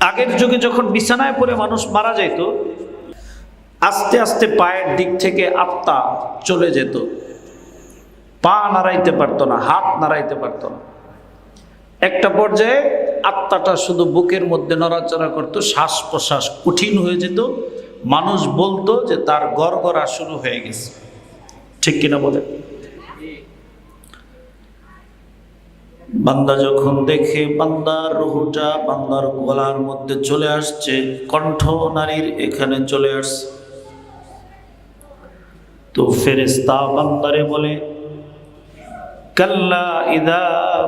আগের যুগে যখন বিছানায় পড়ে মানুষ মারা যেত, আস্তে আস্তে পায়ের দিক থেকে আত্মা চলে যেত, পা নাড়াইতে পারতো না, হাত নাড়াইতে পারতো না। একটা পর্যায়ে আত্মাটা শুধু বুকের মধ্যে নড়াচড়া করতো, শ্বাস প্রশ্বাস কঠিন হয়ে যেত, মানুষ বলতো যে তার গড়গড়া শুরু হয়ে গেছে। ঠিক কিনা বলে? বান্দা যখন দেখে বান্দার রুহটা বান্দার গলার মধ্যে চলে আসছে, কণ্ঠ নারীর এখানে চলে আসছে, তো ফেরেশতা বান্দারে বলে, কাল্লা ইযা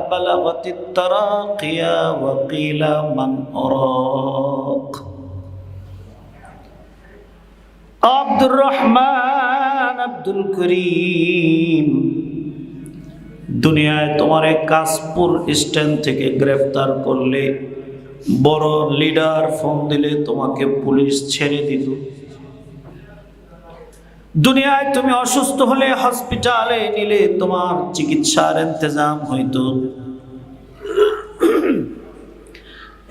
বালাগাতিত তারাকিয়া ওয়া কিলা মান আরাক। আব্দুর রহমান, আব্দুল করিম, দুনিয়ায় তোমারে কাশপুর স্ট্যান্ড থেকে গ্রেফতার করলে, বড় লিডার ফোন দিলে তোমাকে পুলিশ ছেড়ে দিত। দুনিয়ায় তুমি অসুস্থ হলে হসপিটালে নিলে তোমার চিকিৎসার ইন্তজাম হইতো।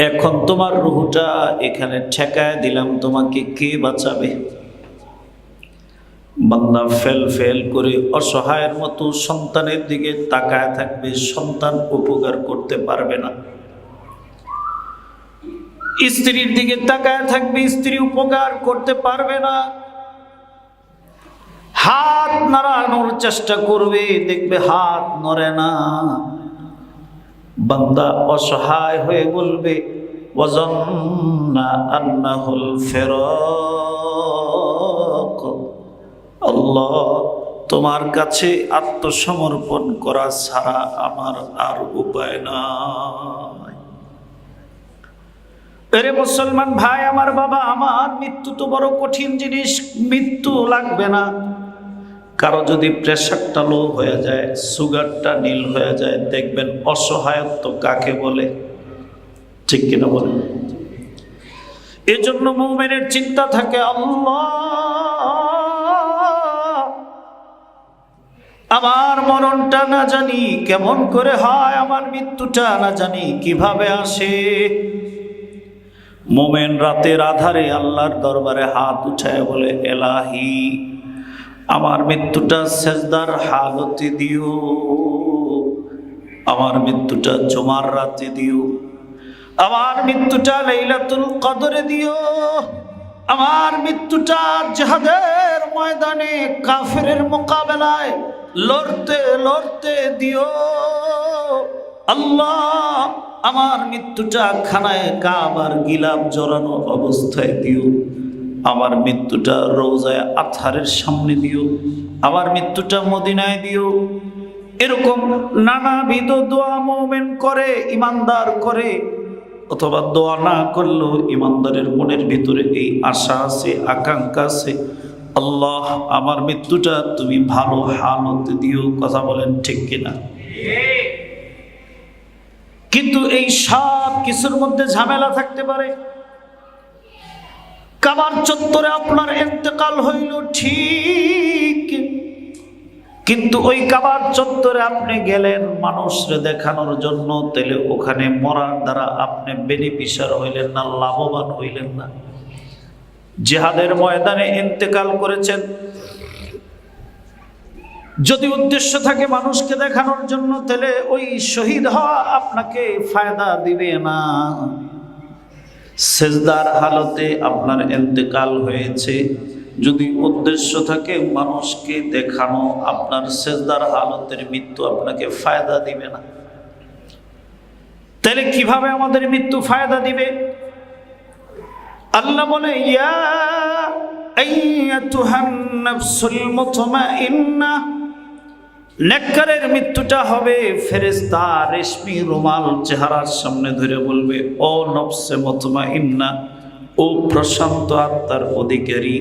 এখন তোমার রুহটা এখানে ঠেকায় দিলাম, তোমাকে কে বাঁচাবে? বান্দা ফেল ফেল করে অসহায়ের মতো সন্তানের দিকে তাকায় থাকবে, সন্তান উপকার করতে পারবে না। স্ত্রীর দিকে তাকায় থাকবে, স্ত্রী উপকার করতে পারবে না। হাত নাড়ানোর চেষ্টা করবে, দেখবে হাত নড়ে না। বান্দা অসহায় হয়ে বলবে, ওয়াজান্না আন্নাহুল ফিরাক। আল্লাহ, তোমার কাছে আত্মসমর্পণ করা ছাড়া আমার আর উপায় নাই। এরে মুসলমান ভাই আমার, বাবা আমার, মৃত্যু তো বড় কঠিন জিনিস। মৃত্যু লাগবে না। কারো যদি প্রেশারটা লো হয়ে যায়, সুগারটা নীল হয়ে যায়, দেখবেন অসহায়ত্ব কাকে বলে। ঠিক কিনা বলেন? এজন্য মুমিনের চিন্তা থাকে, আল্লাহ আমার মরণটা না জানি কেমন করে হয়, আমার মৃত্যুটা না জানি কিভাবে আসে। মুমিন রাতের আধারে আল্লাহর দরবারে হাত উঠায় বলে, এলাহি আমার মৃত্যুটা সেজদার হালতে দিও, আমার মৃত্যুটা জুমার রাতে দিও, আমার মৃত্যুটা লাইলাতুল কদরে দিও, আমার মৃত্যুটা জিহাদের ময়দানে কাফেরের মোকাবেলায় লড়তে লড়তে দিও। আল্লাহ আমার মৃত্যুটা খানায় কাবার গিলাফ জড়ানো অবস্থায় দিও, আমার মৃত্যুটা রওজায়ে আতহারের সামনে দিও, আমার মৃত্যুটা মদিনায় দিও। এরকম নানাবিধ দোয়া মুমিন করে, ইমানদার করে, অথবা দোয়া না করলেও ইমানদারের মনের ভিতরে এই আশা আছে, আকাঙ্ক্ষা আছে, আল্লাহ আমার মৃত্যুটা তুমি ভালো হালতে দিও। কথা বলেন ঠিক কিনা? কিন্তু এই সব কিছুর মধ্যে ঝামেলা থাকতে পারে। কাবার চত্বরে আপনার ইন্তেকাল হইল ঠিক, কিন্তু ওই কাবার চত্বরে আপনি গেলেন মানুষরে দেখানোর জন্য, তাহলে ওখানে মরার দ্বারা আপনি বেনিফিশিয়ার হইলেন না, লাভবান হইলেন না। জিহাদের ময়দানে ইন্তেকাল করেছেন, যদি উদ্দেশ্য থাকে মানুষকে দেখানোর জন্য, তাহলে ওই শহীদ হওয়া আপনাকে ফায়দা দিবে না। সেজদার হালতে আপনার ইন্তেকাল হয়েছে, যদি উদ্দেশ্য থাকে মানুষকে দেখানো, আপনার সেজদার হালতের মৃত্যু আপনাকে ফায়দা দিবে না। তাহলে কিভাবে আমাদের মৃত্যু ফায়দা দিবে? আল্লাহ বলে, ইয়া আইয়াতুহান নাফসুল মুতমাইন্নাহ, নেককারের মৃত্যুটা হবে ফেরেশতা রেশমি রুমাল চেহারার সামনে ধরে বলবে, ও নফসে মুতমাইন্নাহ, ও প্রশান্ত আত্মার অধিকারী,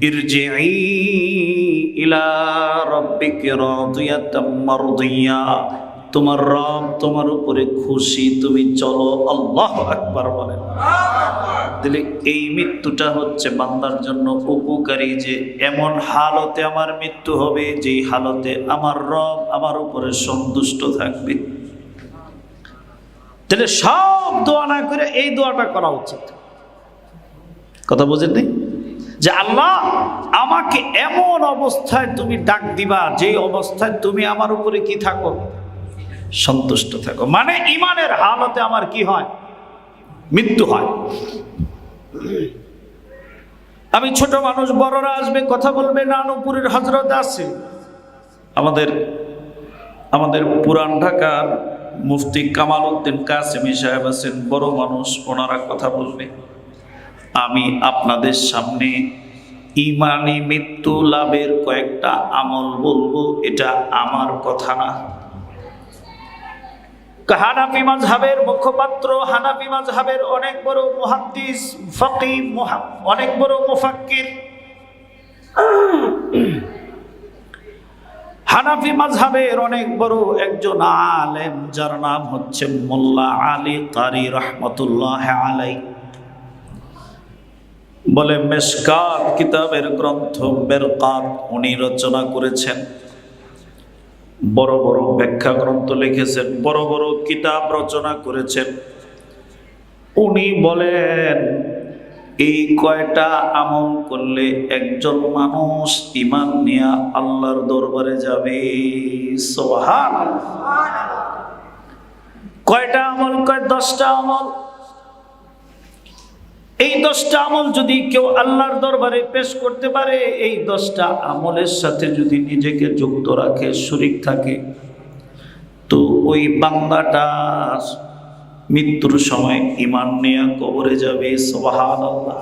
ইরজিই ইলা রাব্বিকি রাদিয়াতাম মারদিয়া, তোমার রব তোমার উপরে খুশি, তুমি চলো। আল্লাহু আকবার বলেন। তাহলে এই মৃত্যুটা হচ্ছে বান্দার জন্য উপকারী, যে এমন হালতে আমার মৃত্যু হবে যেই হালতে আমার রব আমার উপরে সন্তুষ্ট থাকবে। তাহলে সব দোয়া না করে এই দোয়াটা করা উচিত। কথা বুঝেননি? যে আল্লাহ আমাকে এমন অবস্থায় তুমি ডাক দিবা যে অবস্থায় তুমি আমার উপরে কি থাকো, সন্তুষ্ট থাকো। মানে ইমানের হালতে আমার কি হয়, মৃত্যু হয়। আমি ছোট মানুষ, বড়রা আসবে কথা বলবে, নানুপুরের হযরত আছে, আমাদের পুরান ঢাকার মুফতি কামাল উদ্দিন কাসেমি সাহেব আছেন, বড় মানুষ, ওনারা কথা বলবে। আমি আপনাদের সামনে ইমানি মৃত্যু লাভের কয়েকটা আমল বলবো, এটা আমার কথা না। হানাফি মাযহাবের মুখপাত্র, হানাফি মাযহাবের অনেক বড় মুহাদ্দিস, ফকিহ, অনেক বড় মুফাক্কির, হানাফি মাযহাবের অনেক বড় একজন আলেম, যার নাম হচ্ছে মোল্লা আলী কারি রহমতুল্লাহ আলাইহি, বলে মেশকাত কিতাবের গ্রন্থ বেরকাত উনি রচনা করেছেন, বড় বড় ব্যাখ্যা গ্রন্থ লিখেছেন, বড় বড় কিতাব রচনা করেছেন। উনি বলেন এই কয়টা আমল করলে একজন মানুষ ঈমান নিয়ে আল্লাহর দরবারে যাবে। সুবহানাল্লাহ। কয়টা আমল? কয় 10টা আমল। এই 10টা আমল যদি কেউ আল্লাহর দরবারে পেশ করতে পারে, এই 10টা আমলের সাথে যদি নিজেকে যুক্ত রাখে, শরীক থাকে, তো ওই বান্দাটা মৃত্যুর সময় ঈমান নিয়ে কবরে যাবে। সুবহানাল্লাহ।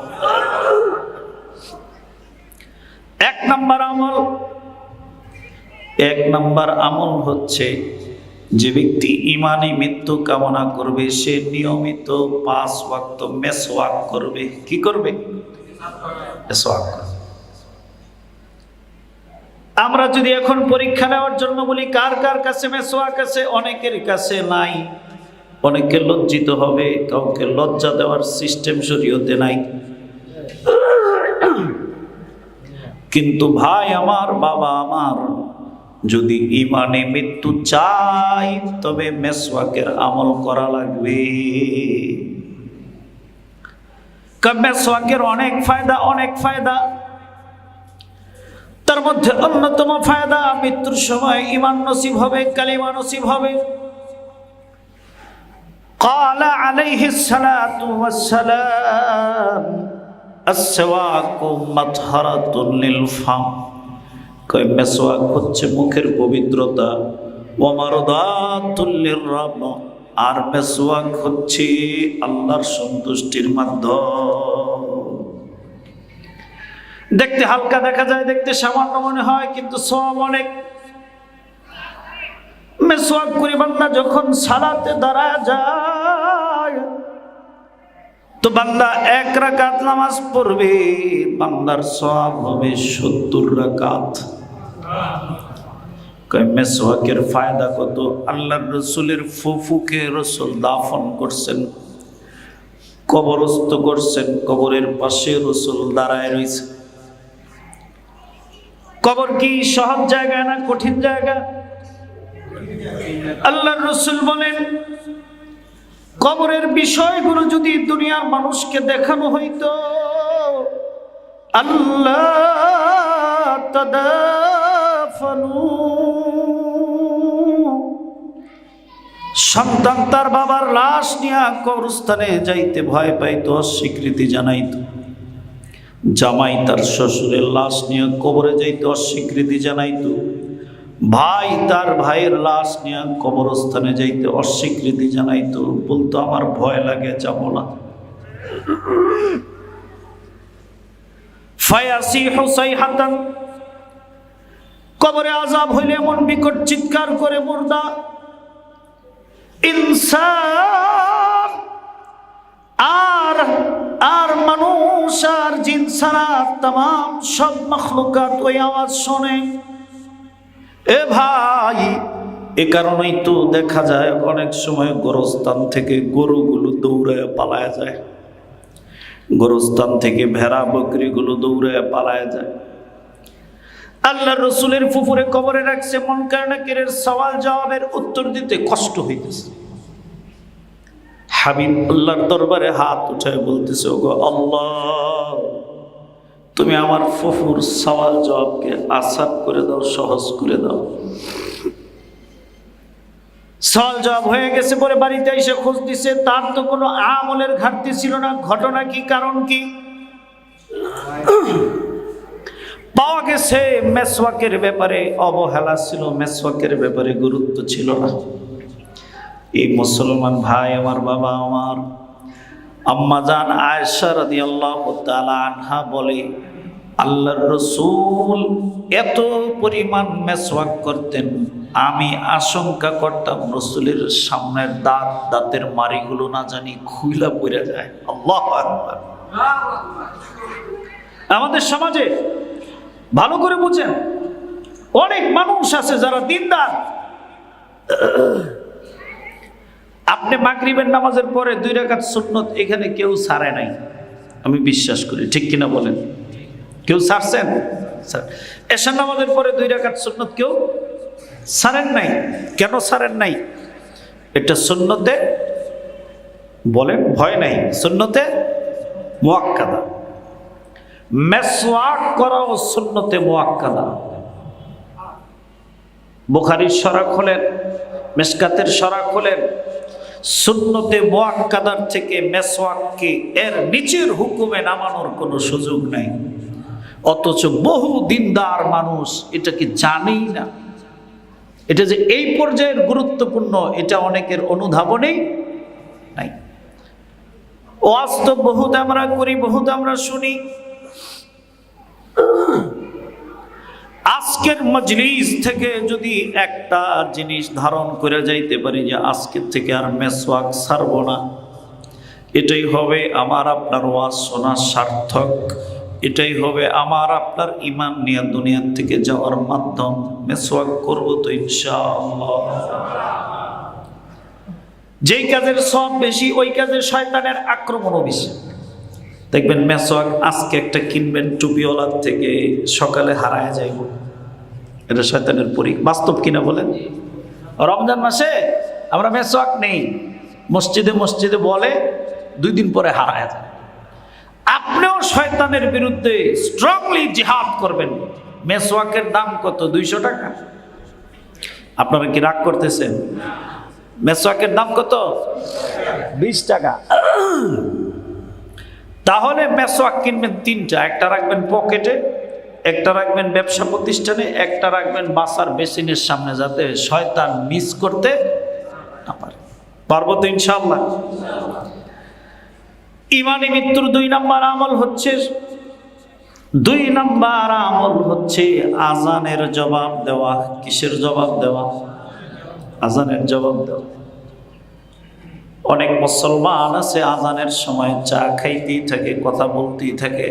1 নাম্বার আমল হচ্ছে, যে ব্যক্তি ঈমানি মৃত্যু কামনা করবে সে নিয়মিত 5 ওয়াক্ত মেসওয়াক করবে। কি করবে? মেসওয়াক করবে। আমরা যদি এখন পরীক্ষা নেওয়ার জন্য বলি কার কার কাছে মেসওয়াক আছে, অনেকের কাছে নাই। অনেকে লজ্জিত হবে, কাউকে লজ্জা দেওয়ার সিস্টেম শরীয়তে নাই। কিন্তু ভাই আমার, বাবা আমার, যদি ঈমানে মৃত্যু চাই তবে মেসওয়াকের আমল করা লাগবে। মেসওয়াকের অনেক ফায়দা। তার মধ্যে অন্যতম ফায়দা, মৃত্যুর সময় ঈমান নসিব হবে, কালিমা নসিব হবে। قال عليه الصلاة والسلام السواك مطهرة للفم। কয় মেসওয়াক হচ্ছে মুখের পবিত্রতা, ওয়া মারদাতুল লিররাব, আর মেসওয়াক হচ্ছে আল্লাহর সন্তুষ্টির মাধ্যম। দেখতে হালকা দেখা যায়, দেখতে সামান্য মনে হয়, কিন্তু সওয়াব অনেক। মেসওয়াক করে বান্দা যখন সালাতে দাঁড়ায় যায়, তো বান্দা 1 রাকাত নামাজ পড়বে, বান্দার সওয়াব হবে 70 রাকাত। মেসওয়াকের ফায়দা কত? আল্লাহর রসুলের ফুফুকে রসুল দাফন করছেন, কবরস্থ করছেন, কবরের পাশে রসুল দাঁড়ায় রয়েছে। কবর কি সহজ জায়গা না কঠিন জায়গা? আল্লাহর রাসূল বলেন, কবরের বিষয়গুলো যদি দুনিয়ার মানুষকে দেখানো হইতো, আল্লাহ তাদাফানু, সন্তান তার বাবার লাশ নিয়ে কবরস্থানে যাইতে ভয় পাইতো, অস্বীকৃতি জানাইতো। জামাই তার শ্বশুরের লাশ নিয়ে কবরে যাইতে অস্বীকৃতি জানাইতো। ভাই তার ভাইয়ের লাশ নিয়ে কবরস্থানে যাইতে অস্বীকৃতি জানাইতো, বলতো আমার ভয় লাগে, যাব না। ফায়াসিহু সাইহাতান, কবরে আযাব হইলে এমন বিকট চিৎকার করে মুর্দা ইনসান আর মানুষ আর জিন ছাড়া तमाम সব মাখলুকাত ওই আওয়াজ শোনে। এ ভাই, এ কারণেই তো দেখা যায় অনেক সময় গোরস্থান থেকে গরুগুলো দৌড়ায় পালায় যায়, গোরস্থান থেকে ভেড়া বকরিগুলো দৌড়ায় পালায় যায়। আল্লাহর রাসূলের ফুফুরে কবরে রাখছে, মুনকার নাকিরের সওয়াল জবাবের উত্তর দিতে কষ্ট হইতেছে। হাবিব আল্লাহর দরবারে হাত উঠায় বলতেছে, ওগো আল্লাহ, তুমি আমার ফুফুর সওয়াল জবাবকে আসান করে দাও, সহজ করে দাও। সওয়াল জবাব হয়ে গেছে পরে বাড়িতে এসে খোঁজ দিছে, তার তো কোনো আমলের ঘাটতি ছিল না। ঘটনা কি, কারণ কি? পাওয়া গেছে মেসওয়াকের ব্যাপারে অবহেলা ছিল, মেসওয়াকের ব্যাপারে গুরুত্ব ছিল না। এই মুসলমান ভাই আমার, বাবা আমার, আম্মা জান আয়েশা রাদিয়াল্লাহু তাআলা আনহা বলে, আল্লাহর রাসূল এত পরিমাণ মেসওয়াক করতেন, আমি আশঙ্কা করতাম রাসূলের সামনের দাঁতের মাড়িগুলো না জানি খুইলা পড়ে যায়। আল্লাহু আকবার। আমাদের সমাজে ভালো করে বুঝেন, অনেক মানুষ আছে যারা দিনদার। আপনি মাগরিবের নামাজের পরে 2 রাকাত সুন্নত এখানে কেউ ছাড়ে নাই, আমি বিশ্বাস করি, ঠিক কিনা বলেন? কেউ ছাড়ছেন? এশার নামাজের পরে 2 রাকাত সুন্নত কেউ ছাড়েন নাই। কেন ছাড়েন নাই? এটা সুন্নতে, বলেন ভয় নাই, সুন্নতে মুআক্কাদা। মেসওয়াক করাও সুন্নতে মুআক্কাদা। বুখারীর শরহ খোলেন, মিশকাতের শরহ খোলেন, সুন্নতে মুআক্কাদার থেকে মেসওয়াককে এর নিচের হুকুমে নামানোর কোনো সুযোগ নাই। অথচ বহু দিনদার মানুষ এটাকে জানেই না। এটা যে এই পর্যায়ের গুরুত্বপূর্ণ এটা অনেকের অনুধাবনেই নাই। ওয়াজ তো বহুত আমরা করি, বহুত আমরা শুনি। আজকের মজলিস থেকে যদি একটা জিনিস ধারণ করে যাইতে পারি যে আজকের থেকে আর মেসওয়াক ছাড়ব না, এটাই হবে আমার আপনার ওয়াজ শোনা সার্থক, এটাই হবে আমার আপনার ঈমান নিয়ে দুনিয়ার থেকে যাওয়ার মাধ্যম। মেসওয়াক করব তো ইনশাআল্লাহ। যেই কাজের সওয়াব বেশি ওই কাজের শয়তানের আক্রমণও বেশি। দেখবেন মেসওয়াক আজকে একটা কিনবেন টুপিওয়ালার থেকে, সকালে হারায় যাইব। এটা শয়তানের বাস্তব কিনা বলেন? রমজান মাসে আমরা মেসওয়াক নেই, মসজিদে মসজিদে বলে, 2 দিন পরে হারায় যায়। আপনিও শয়তানের বিরুদ্ধে স্ট্রংলি জিহাদ করবেন। মেসওয়াকের দাম কত? 200 টাকা। আপনারা কি রাগ করতেছেন? মেসওয়াকের দাম কত? 20 টাকা। তাহলে মেসওয়াক কিনবেন 3টা, একটা রাখবেন পকেটে, একটা রাখবেন ব্যবসা প্রতিষ্ঠানে, একটা রাখবেন বাসার বেসিনের সামনে, যাতে শয়তান মিস করতে না পারে। পারবো তো ইনশাআল্লাহ? ইমানি মৃত্যুর 2 নম্বর আমল হচ্ছে, 2 নম্বর আমল হচ্ছে আজানের জবাব দেওয়া। কিসের জবাব দেওয়া? আজানের জবাব দেওয়া। অনেক মুসলমান আছে আজানের সময় চা খাইতেই থাকে, কথা বলতেই থাকে।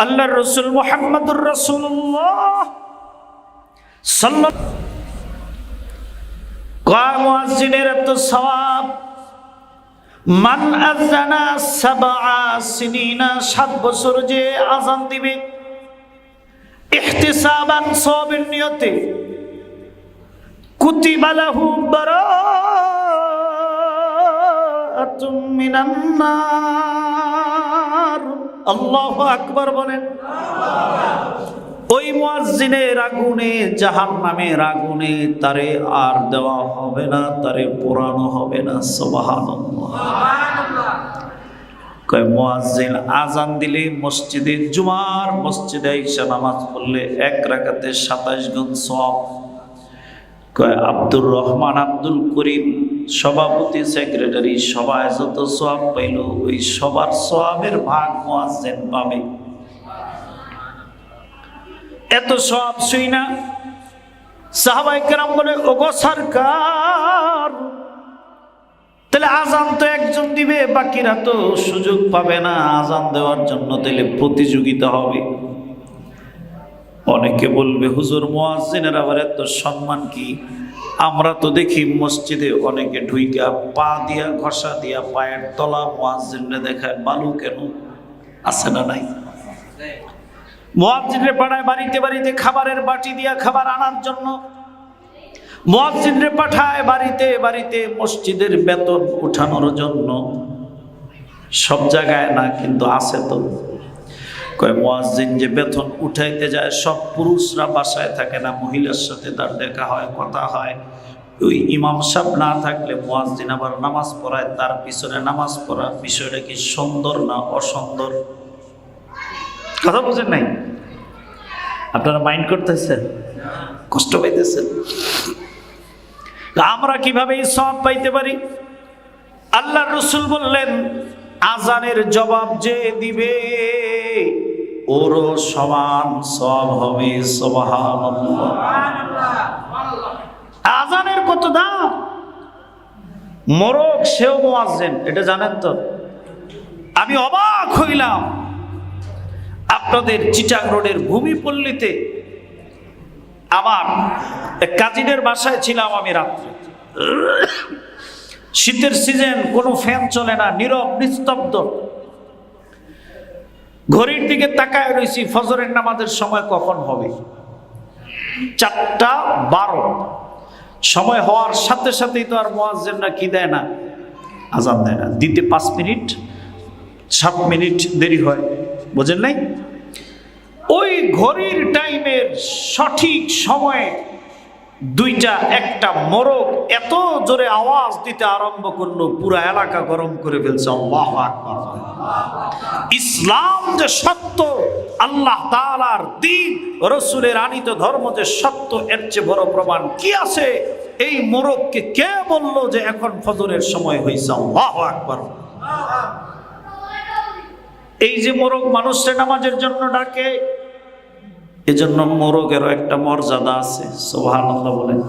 আল্লাহর রাসূল মুহাম্মদুর রাসূলুল্লাহ সাল্লাল্লাহু আলাইহি মুয়াজ্জিনের এত সওয়াব। মান আযানা 7 সিনিনা, 7 বছর যে আযান দিবে ইহতিসাবান, সওয়াবের নিয়তে, কুতিবা লাহু বারাআতুম মিনান নার। আল্লাহু আকবার বলেন। ওই মুয়াজ্জিনের আগুনে, জাহান্নামের আগুনে তারে আর দেওয়া হবে না, তারে পোড়ানো হবে না। সুবহানাল্লাহ। কয় মুয়াজ্জিন আজান দিলে মসজিদে, জুমার মসজিদে আইসা নামাজ পড়লে 1 রাকাতে 27 গুণ সওয়াব। কয় আব্দুর রহমান, আব্দুল করিম সভাপতি, সেক্রেটারি, সবাই যত সওয়াব পাইল, ওই সবার সওয়াবের ভাগ মুয়াজ্জিন পাবে। এত সওয়াব শুই না সাহাবায়ে কেরাম বলে, ওগো সরকার, তাহলে আজান তো একজন দিবে, বাকিরা তো সুযোগ পাবে না আজান দেওয়ার জন্য, তাহলে প্রতিযোগিতা হবে। অনেকে বলবে, হুজুর মুয়াজ্জিনের আবার এত সম্মান কি? আমরা তো দেখি মসজিদে অনেকে ঢুইকা পা দিয়া, ঘষা দিয়া পায়ের তলা মুয়াজ্জিনরে দেখায়, বালু কেন? আছে না নাই? মুয়াজ্জিনরে পাড়ায় বাড়িতে বাড়িতে খাবারের বাটি দিয়া খাবার আনার জন্য। মুয়াজ্জিনরে পাঠায় বাড়িতে বাড়িতে মসজিদের বেতন উঠানোর জন্য। সব জায়গায় না, কিন্তু আছে তো। কয় মুয়াজ্জিন যে বেতন উঠাইতে যায়, সব পুরুষরা বাসায় থাকে না, মহিলার সাথে তার দেখা হয়, কথা হয়। ওই ইমাম সাহেব না থাকলে মুয়াজ্জিন আবার নামাজ পড়ায়, তার পিছনে নামাজ পড়া। বিষয়টা কি সুন্দর না অসুন্দর? কথা বুঝেন নাই? আপনারা মাইন্ড করতেছেন? কষ্ট পাইতেছেন? আমরা কিভাবে এই সওয়াব পাইতে পারি? আল্লাহর রাসূল বললেন, আজানের জবাব যে দিবে ওরও সমান সওয়াব হবে। সুবহানাল্লাহ। আজানের কত দাম! মোরগ সেও মুয়াজ্জিন, এটা জানেন তো? আমি অবাক হইলাম, আপনাদের চিটাং রোডের ভূমিপল্লীতে আমার এক কাজিনের বাসায় ছিলাম আমি রাত্রে। শীতের সিজন, কোনো ফ্যান চলে না, নীরব নিস্তব্ধ। ঘড়ির দিকে তাকায় রয়েছি, ফজরের নামাজের সময় কখন হবে। 4:12 সময় হওয়ার সাথে সাথেই তো আর মুয়াজ্জিনরা কি দেয় না, আজান দেয় না। দিতে 5 মিনিট 7 মিনিট দেরি হয়, বুঝেন নাই? ওই ঘড়ির টাইমের সঠিক সময়ে 2টা 1টা মোরগ এত জোরে আওয়াজ দিতে আরম্ভ করলো, পুরো এলাকা গরম করে ফেলছে। আল্লাহু আকবার। ইসলাম যে সত্য, আল্লাহ তাআলার দ্বীন, রাসূলের আনিত ধর্ম যে সত্য, এর চেয়ে বড় প্রমাণ কি আছে? এই মোরগকে কে বলল যে এখন ফজরের সময় হয়েছে? আল্লাহু আকবার। এই যে মোরগ মানুষের নামাজের জন্য ডাকে, এজন্য মোরগেরও একটা মর্যাদা আছে। সুবহানাল্লাহ বলেন।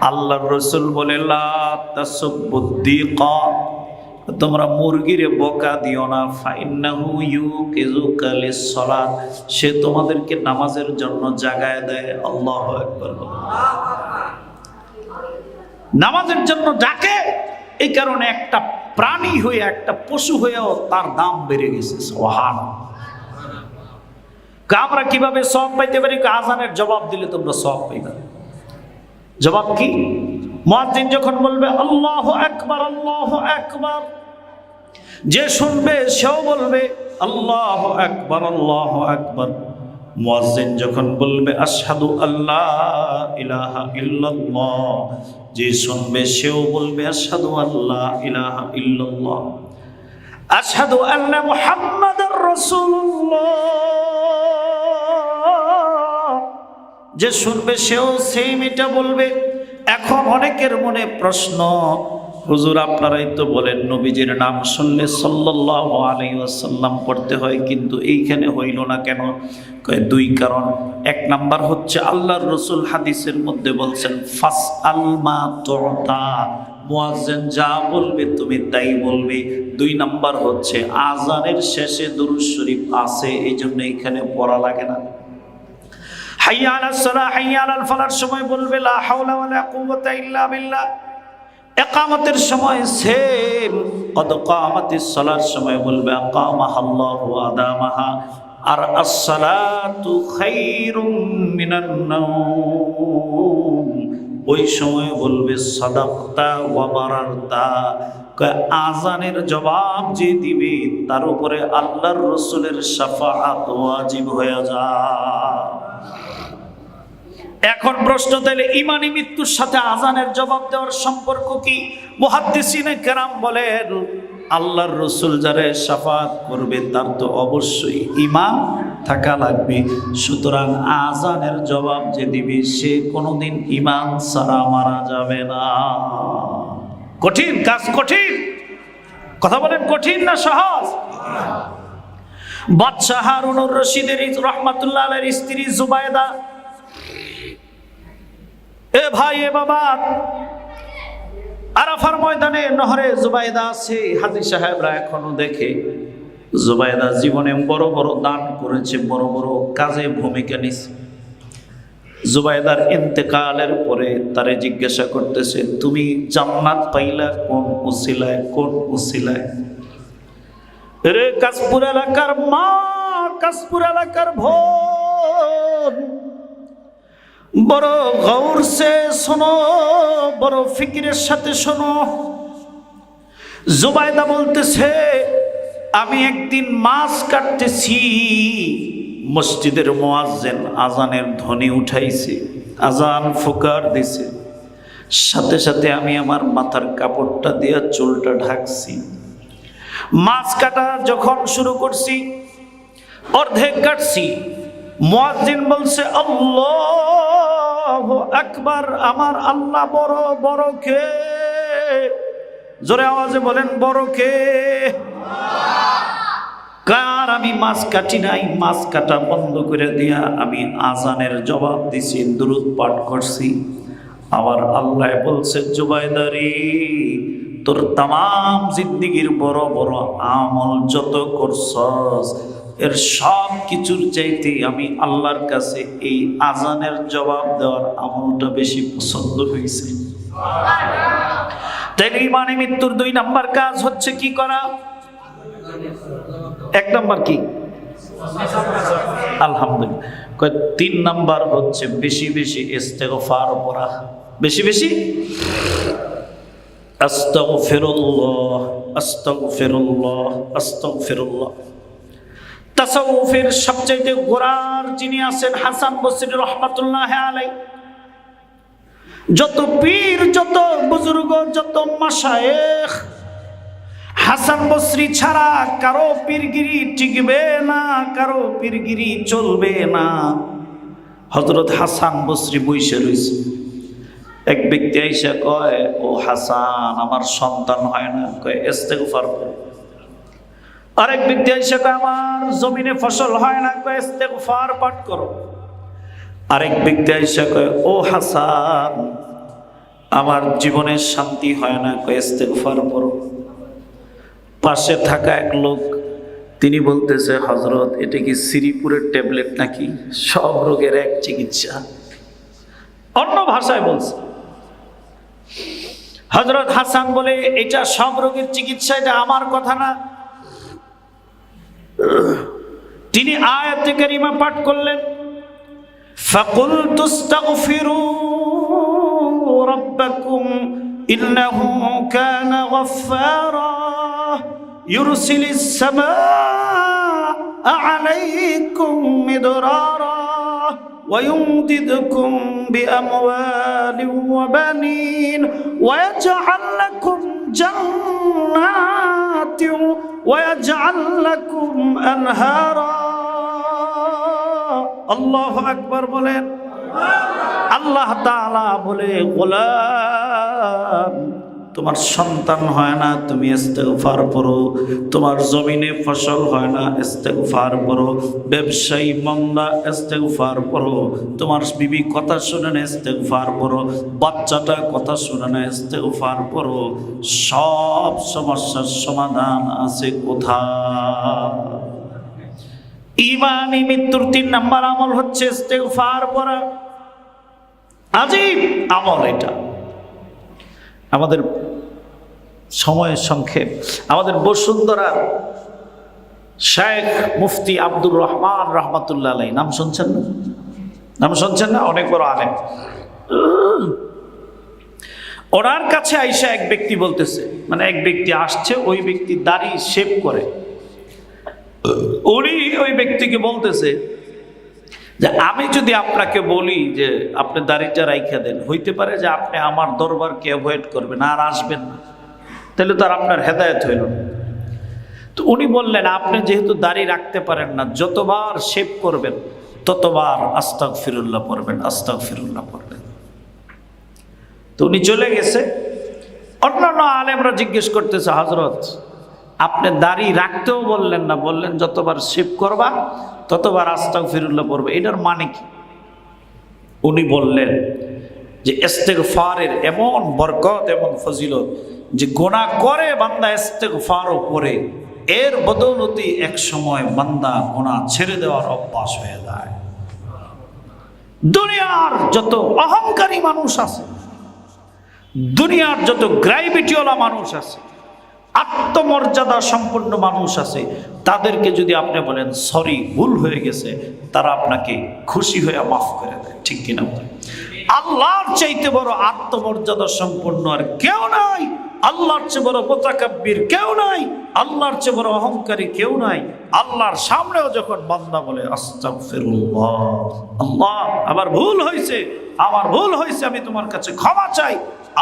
আল্লাহর রাসূল বলে, লা তাসুবুদ্দিকা, তোমরা মুরগিরে বকা দিও না। ফাইন্নাহু ইউকিযুকা লিস-সালাত, সে তোমাদেরকে নামাজের জন্য জাগায় দেয়। আল্লাহু আকবার। নামাজের জন্য ডাকে, এই কারণে একটা প্রাণী হয়ে, একটা পশু হয়েও তার দাম বেড়ে গেছে। সুবহানাল্লাহ। আমরা কিভাবে সওয়াব পাইতে পারি? আজানের জবাব দিলে তোমরা সওয়াব পাইবে। জবাব কি? মুয়াজ্জিন যখন বলবে আল্লাহু আকবার, আল্লাহু আকবার, যে শুনবে সেও বলবে আল্লাহু আকবার, আল্লাহু আকবার। মুয়াজ্জিন যখন বলবে আশহাদু আল্লা ইলাহা ইল্লাল্লাহ, যে শুনবে সেও বলবে আশহাদু আল্লা ইলাহা ইল্লাল্লাহ, আশহাদু আন্না মুহাম্মাদার রাসূলুল্লাহ, যে শুনবে সেও সেম এটা বলবে। এখন অনেকের মনে প্রশ্ন, হুজুর আপনারাই তো বলেন নবীজির নাম শুনলে সাল্লাল্লাহু আলাইহি ওয়াসাল্লাম পড়তে হয়, কিন্তু এইখানে হইল না কেন? কয় 2 কারণ। 1 নাম্বার হচ্ছে আল্লাহর রাসূল হাদিসের মধ্যে বলছেন ফাসআল মা তুতা, মুয়াজ্জিন যা বলবে তুমি তাই বলবে। 2 নাম্বার হচ্ছে আজানের শেষে দুরূদ শরীফ আছে, এইজন্য এখানে পড়া লাগে না। হাইয়া আলাস সালাহ, হাইয়া আলাল ফালার সময় বলবে লা হাওলা ওয়ালা কুওয়াতা ইল্লা বিল্লাহ। ইকামতের সময় সেম, কদ কামাতিস সালার সময় বলবে আকামাহাল্লাহু ওয়া আদামাহা। আর আসসালাতু খায়রুম মিনান নাওম, ওই সময় বলবে সাদাকতা ওয়া বারারতা। আজানের জবাব যে দিবে তার উপরে আল্লাহর রাসূলের শাফাআত ওয়াজিব হয়ে যায়। এখন প্রশ্ন, তাহলে ইমানি মৃত্যুর সাথে আজানের জবাব দেওয়ার সম্পর্ক কি? মুহাদ্দিসিনে কেরাম বলেন, আল্লাহর রাসূল যারে শাফাআত করবে তার তো অবশ্যই ঈমান থাকা লাগবে। সুতরাং আজানের জবাব যে দিবে সে কোনোদিন ঈমান ছাড়া মারা যাবে না। কঠিন কাজ, কঠিন কথা বলেন, কঠিন না সহজ? বাদশাহ হারুনুর রশিদের রাহমাতুল্লাহ আলাইহির স্ত্রী জুবাইদা, এ ভাই এ বাবা, আরাফার ময়দানে নহরে জুবাইদা আছে। হাজী সাহেবরা এখনো দেখে জুবাইদা জীবনে বড় বড় দান করেছে, বড় বড় কাজে ভূমিকা নিছে। জুবাইদার ইন্তেকালের পরে তারে জিজ্ঞাসা করতেছে, তুমি জান্নাত পাইলা কোন উসিলায়, কোন উসিলায়? রে কাশপুর এলাকার মা, কাশপুর এলাকার বোন, বড় গৌর সে শোনো, বড় ফিকিরের সাথে শোনো। জুবাইদা বলতেছে, আমি একদিন মাছ কাটতেছি, মসজিদের মুয়াজ্জিন আজানের ধ্বনি উঠাইছে, আজান ফুকার দিছে, সাথে সাথে আমি আমার মাথার কাপড়টা দিয়ে চুলটা ঢাকছি। মাছ কাটা যখন শুরু করছি, অর্ধেক কাটছি, মুয়াজ্জিন বলছে আল্লাহু আকবার, আমার আল্লাহ বড়, বড় কে? জোরে আওয়াজে বলেন বড় কে? কার? আমি মাছ কাটি নাই, মাছ কাটা বন্ধ করে দিয়া আমি আজানের জবাব দিছি, দুরূদ পাঠ করছি। আবার আল্লাহ বলছে, জুবাইদারি, তোর তামাম জিন্দেগীর বড় বড় আমল যত করছস, এর সব কিছুর চাইতে আমি আল্লাহর কাছে এই আজানের জবাব দেওয়ার আমলটা বেশি পছন্দ হয়েছে। তাইলে ইমানে মৃত্যুর 2 নাম্বার কাজ হচ্ছে কি করা? 1 নাম্বার কি? আলহামদুলিল্লাহ। 3 নাম্বার হচ্ছে বেশি বেশি ইস্তেগফার পড়া, বেশি বেশি আস্তাগফিরুল্লাহ, আস্তাগফিরুল্লাহ, আস্তাগফিরুল্লাহ। তাসাউফের সবচেয়ে গোড়ার যিনি আছেন হাসান বসরি রহমাতুল্লাহ আলাইহি, যত পীর, যত বুজুর্গ, যত মাশায়েখ, হাসান বসরি ছাড়া কারো পীরগিরি টিকবে না, কারো পীরগিরি চলবে না। হযরত হাসান বসরি বইসা রইছে। এক ব্যক্তি আইসা কয়, ও হাসান, আমার সন্তান হয় না। কয় ইস্তেগফার করো। আরেক ব্যক্তি আইসা কয়, আমার জমিনে ফসল হয় না। কয় ইস্তেগফার পাঠ করো। আরেক ব্যক্তি আইসা কয়, ও হাসান, আমার জীবনে শান্তি হয় না। কয় ইস্তেগফার করো। পাশে থাকা এক লোক, তিনি বলতেছে, হযরত, এটা কি শ্রীপুরের ট্যাবলেট নাকি? সব রোগের এক চিকিৎসা। অন্য ভাষায় বলছে। হযরত হাসান বলে, এটা সব রোগের চিকিৎসা, এটা আমার কথা না। তিনি আয়াতে কারিমা পাঠ করলেন, ফাকুলতু আস্তাগফিরু রাব্বাকুম ইন্নাহু কানা গাফফারা ইউরসিলিস সামাআ আলাইকুম মিদরারা ويمددكم بأموال وبنين ويجعل لكم جنات ويجعل لكم أنهارا الله أكبر বলেন। আল্লাহ তাআলা বলে, গোলাম, তোমার সন্তান হয় না, তুমি ইস্তেগফার পড়ো। তোমার জমিনে ফসল হয় না, ইস্তেগফার পড়ো। ব্যবসায়ী মন্দা, ইস্তেগফার পড়ো। তোমার বিবি কথা শুনে না, ইস্তেগফার পড়ো। বাচ্চাটা কথা শুনে না, ইস্তেগফার পড়ো। সব সমস্যার সমাধান আছে কোথায়? ঈমানি মৃত্যুর 3 নাম্বার আমল হচ্ছে ইস্তেগফার পড়া। আজীব আমল এটা। আমাদের সময়ের সংক্ষেপ। আমাদের বসুন্ধরার শেখ মুফতি আব্দুর রহমান রহমাতুল্লাহ আলাইহি, নাম শুনছেন না? নাম শুনছেন না? অনেক বড় আলেম। ওনার কাছে আইসা এক ব্যক্তি বলতেছে, মানে এক ব্যক্তি আসছে, ওই ব্যক্তি দাড়ি শেভ করে। উনি ওই ব্যক্তিকে বলতেছে যে, আমি যদি আপনাকে বলি যে আপনি দাড়িটা রাইখা দেন, হইতে পারে যে আপনি আমার দরবারকে অ্যাভয়েড করবেন, আর আসবেন না, তাহলে তো আর আপনার হেদায়েত হইল না। তো উনি বললেন, আপনি যেহেতু দাড়ি রাখতে পারেন না, যতবার শেভ করবেন ততবার আস্তাগফিরুল্লাহ পড়বেন, আস্তাগফিরুল্লাহ পড়বেন। তো উনি চলে গেছে। অন্যান্য আলেমরা জিজ্ঞেস করতেছে, হযরত, আপনি দাড়ি রাখতেও বললেন না, বললেন যতবার শেভ করবা ততবার আস্তাগফিরুল্লাহ পড়বে, এটার মানে কি? উনি বললেন যে ইস্তেগফারের এমন বরকত, এমন ফজিলত, যে গুনাহ করে বান্দা ইস্তেগফারও করে, এর বদৌলতে এক সময় বান্দা গুনাহ ছেড়ে দেওয়ার অভ্যাস হয়ে যায়। দুনিয়ার যত অহংকারী মানুষ আছে, দুনিয়ার যত গ্রাইভিটিওয়ালা মানুষ আছে, আত্মমর্যাদা সম্পন্ন মানুষ আছে, তাদেরকে যদি আপনি বলেন সরি, ভুল হয়ে গেছে, তারা আপনাকে খুশি হয়ে মাফ করে দেয়। ঠিক কিনা? আল্লাহর চাইতে বড় আত্মমর্যাদা সম্পন্ন আর কেউ নাই, আল্লাহর চেয়ে বড় মুতাকাব্বির কেউ নাই, আল্লাহর চেয়ে বড় অহংকারী কেউ নাই। আল্লাহর সামনেও যখন বান্দা বলে আস্তাগফিরুল্লাহ, আল্লাহ আমার ভুল হয়েছে, আমার ভুল হয়েছে, আমি তোমার কাছে ক্ষমা চাই,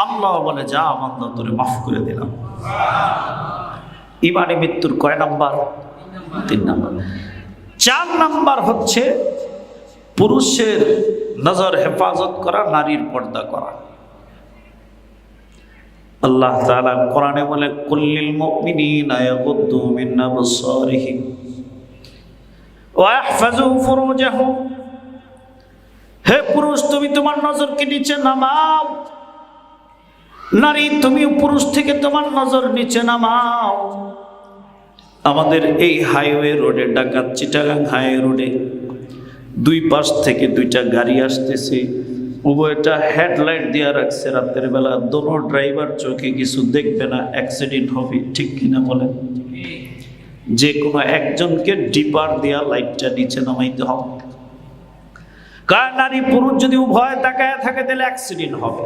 আল্লাহ বলে যা বান্দা তোরে মাফ করে দিলাম। ইমানে মৃত্যুর কয় নাম্বার? 3 নাম্বার। 4 নাম্বার হচ্ছে পুরুষের নজর হেফাজত করা, নারীর পর্দা করা। আল্লাহ তাআলা কোরআনে বলে কুল্লিল মুমিনিনা ইয়াগুদ্দু মিন আবসারিহিম ওয়া ইয়াহফাযু ফুরুজাহুম। হে পুরুষ, তুমি তোমার নজরকে নিচে নামাও, নারী তুমি পুরুষ থেকে তোমার নজর নিচে নামাও। আমাদের এই হাইওয়ে রোডে, ঢাকা চিটাগাং হাইওয়ে রোডে 2 পাশ থেকে 2টা গাড়ি আসতেছে, উভয়টা হেডলাইট দিয়ে রাখছে রাতের বেলা, দোনো ড্রাইভার চোখে কিছু দেখবে না, অ্যাক্সিডেন্ট হবে, ঠিক কিনা বলেন? যে কোনো একজনকে ডিপার দিয়া লাইটটা নিচে নামাইতে হবে, কারণ নারী পুরুষ যদি উভয় তাকায় থাকে তাহলে অ্যাক্সিডেন্ট হবে,